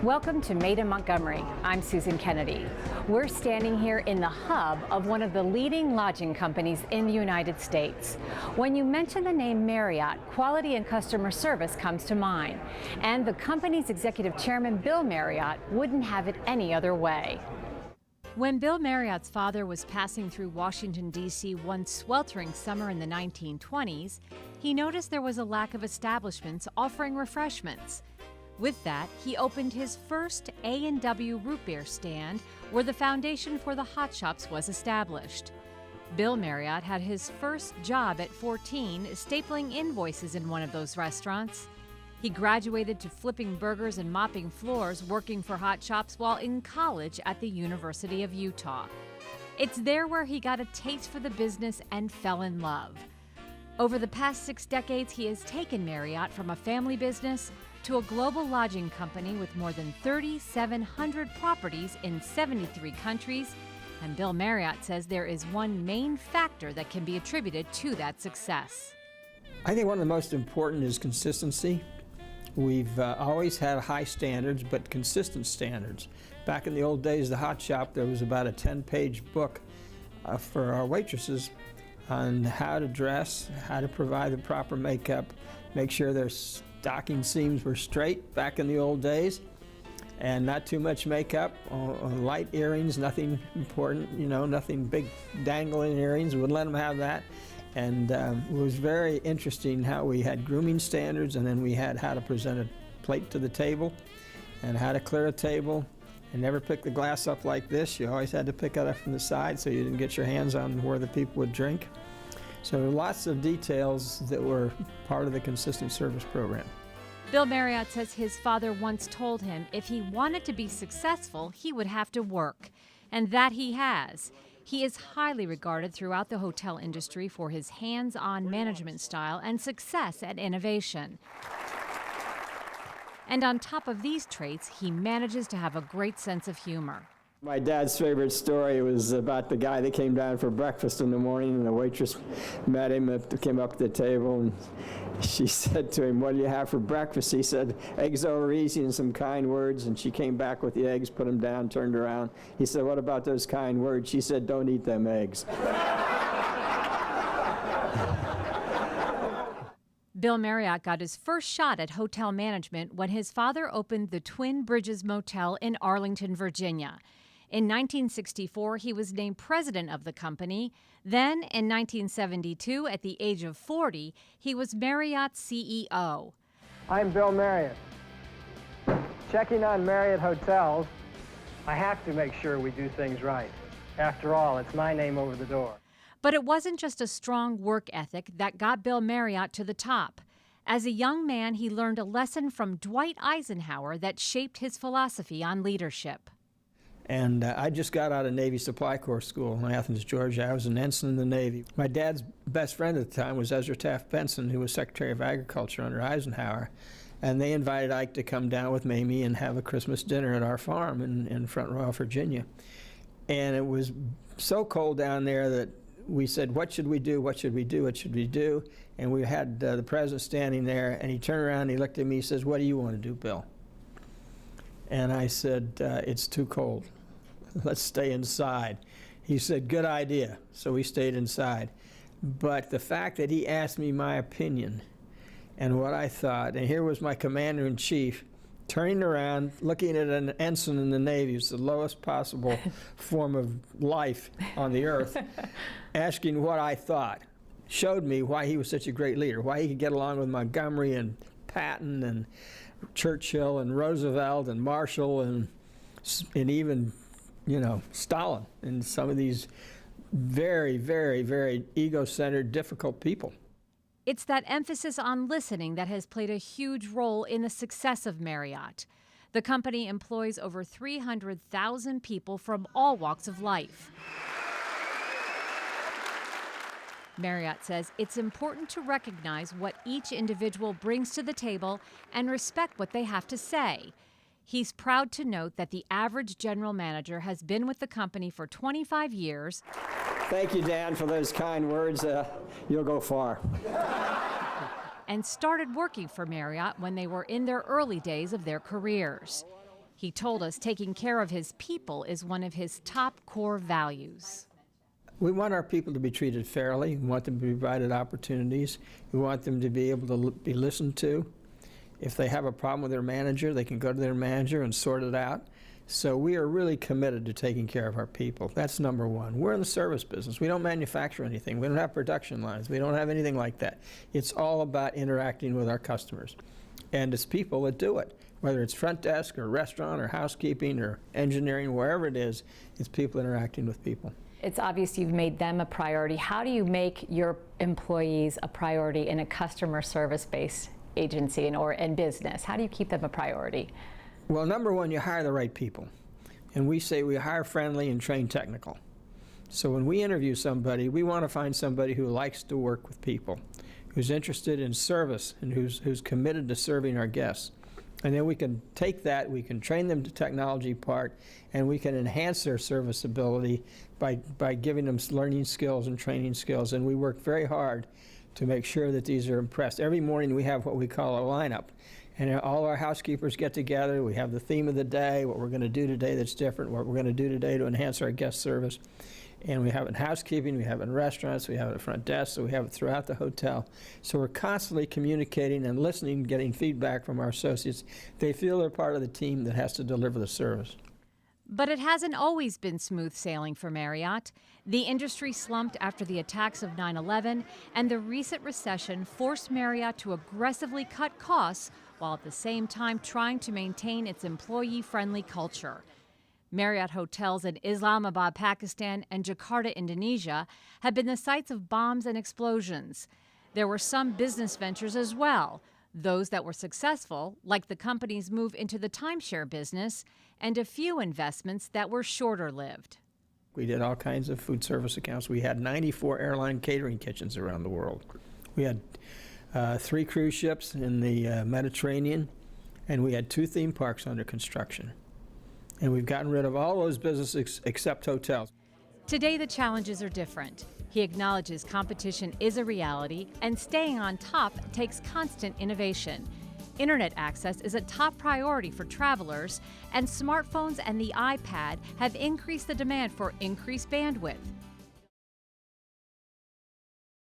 Welcome to Made in Montgomery. I'm Susan Kennedy. We're standing here in the hub of one of the leading lodging companies in the United States. When you mention the name Marriott, quality and customer service comes to mind. And the company's executive chairman, Bill Marriott, wouldn't have it any other way. When Bill Marriott's father was passing through Washington, D.C. one sweltering summer in the 1920s, he noticed there was a lack of establishments offering refreshments. With that, he opened his first A&W root beer stand where the foundation for the hot shops was established. Bill Marriott had his first job at 14 stapling invoices in one of those restaurants. He graduated to flipping burgers and mopping floors working for hot shops while in college at the University of Utah. It's there where he got a taste for the business and fell in love. Over the past 6 decades, he has taken Marriott from a family business to a global lodging company with more than 3,700 properties in 73 countries. And Bill Marriott says there is one main factor that can be attributed to that success. I think one of the most important is consistency. We've always had high standards, but consistent standards. Back in the old days, the hot shop, there was about a 10-page book for our waitresses on how to dress, how to provide the proper makeup, make sure their stocking seams were straight back in the old days, and not too much makeup, light earrings, nothing important, nothing big dangling earrings. We wouldn't let them have that. And it was very interesting how we had grooming standards, and then we had how to present a plate to the table and how to clear a table and never pick the glass up like this. You always had to pick it up from the side so you didn't get your hands on where the people would drink. So lots of details that were part of the consistent service program. Bill Marriott says his father once told him if he wanted to be successful, he would have to work, and that he has. He is highly regarded throughout the hotel industry for his hands-on management style and success at innovation. And on top of these traits, he manages to have a great sense of humor. My dad's favorite story was about the guy that came down for breakfast in the morning, and the waitress met him, came up to the table, and she said to him, "What do you have for breakfast?" He said, "Eggs over easy," and some kind words, and she came back with the eggs, put them down, turned around. He said, "What about those kind words?" She said, "Don't eat them eggs." Bill Marriott got his first shot at hotel management when his father opened the Twin Bridges Motel in Arlington, Virginia. In 1964, he was named president of the company. Then, in 1972, at the age of 40, he was Marriott's CEO. I'm Bill Marriott. Checking on Marriott Hotels, I have to make sure we do things right. After all, it's my name over the door. But it wasn't just a strong work ethic that got Bill Marriott to the top. As a young man, he learned a lesson from Dwight Eisenhower that shaped his philosophy on leadership. And I just got out of Navy Supply Corps School in Athens, Georgia. I was an ensign in the Navy. My dad's best friend at the time was Ezra Taft Benson, who was Secretary of Agriculture under Eisenhower. And they invited Ike to come down with Mamie and have a Christmas dinner at our farm in Front Royal, Virginia. And it was so cold down there that we said, "What should we do? What should we do? What should we do?" And we had the president standing there, and he turned around and he looked at me, he says, "What do you want to do, Bill?" And I said, "It's too cold. Let's stay inside." He said, "Good idea." So we stayed inside. But the fact that he asked me my opinion and what I thought, and here was my commander-in-chief turning around, looking at an ensign in the Navy, it's the lowest possible form of life on the earth, asking what I thought, showed me why he was such a great leader, why he could get along with Montgomery and Patton and Churchill and Roosevelt and Marshall and even, Stalin and some of these very, very, very ego-centered, difficult people. It's that emphasis on listening that has played a huge role in the success of Marriott. The company employs over 300,000 people from all walks of life. Marriott says it's important to recognize what each individual brings to the table and respect what they have to say. He's proud to note that the average general manager has been with the company for 25 years. Thank you, Dan, for those kind words. You'll go far. And started working for Marriott when they were in their early days of their careers. He told us taking care of his people is one of his top core values. We want our people to be treated fairly. We want them to be provided opportunities. We want them to be able to be listened to. If they have a problem with their manager, they can go to their manager and sort it out. So we are really committed to taking care of our people. That's number one. We're in the service business. We don't manufacture anything. We don't have production lines. We don't have anything like that. It's all about interacting with our customers. And it's people that do it. Whether it's front desk or restaurant or housekeeping or engineering, wherever it is, it's people interacting with people. It's obvious you've made them a priority. How do you make your employees a priority in a customer service-based agency and business? How do you keep them a priority? Well, number one, you hire the right people. And we say we hire friendly and train technical. So when we interview somebody, we want to find somebody who likes to work with people, who's interested in service, and who's committed to serving our guests. And then we can take that, we can train them to technology part, and we can enhance their service ability by giving them learning skills and training skills. And we work very hard to make sure that these are impressed. Every morning we have what we call a lineup. And all our housekeepers get together. We have the theme of the day, what we're going to do today that's different, what we're going to do today to enhance our guest service. And we have it in housekeeping, we have it in restaurants, we have it at front desk, so we have it throughout the hotel. So we're constantly communicating and listening, getting feedback from our associates. They feel they're part of the team that has to deliver the service. But it hasn't always been smooth sailing for Marriott. The industry slumped after the attacks of 9/11, and the recent recession forced Marriott to aggressively cut costs while at the same time trying to maintain its employee-friendly culture. Marriott hotels in Islamabad, Pakistan, and Jakarta, Indonesia, have been the sites of bombs and explosions. There were some business ventures as well, those that were successful, like the company's move into the timeshare business, and a few investments that were shorter-lived. We did all kinds of food service accounts. We had 94 airline catering kitchens around the world. We had 3 cruise ships in the Mediterranean, and we had 2 theme parks under construction. And we've gotten rid of all those businesses except hotels. Today, the challenges are different. He acknowledges competition is a reality, and staying on top takes constant innovation. Internet access is a top priority for travelers, and smartphones and the iPad have increased the demand for increased bandwidth.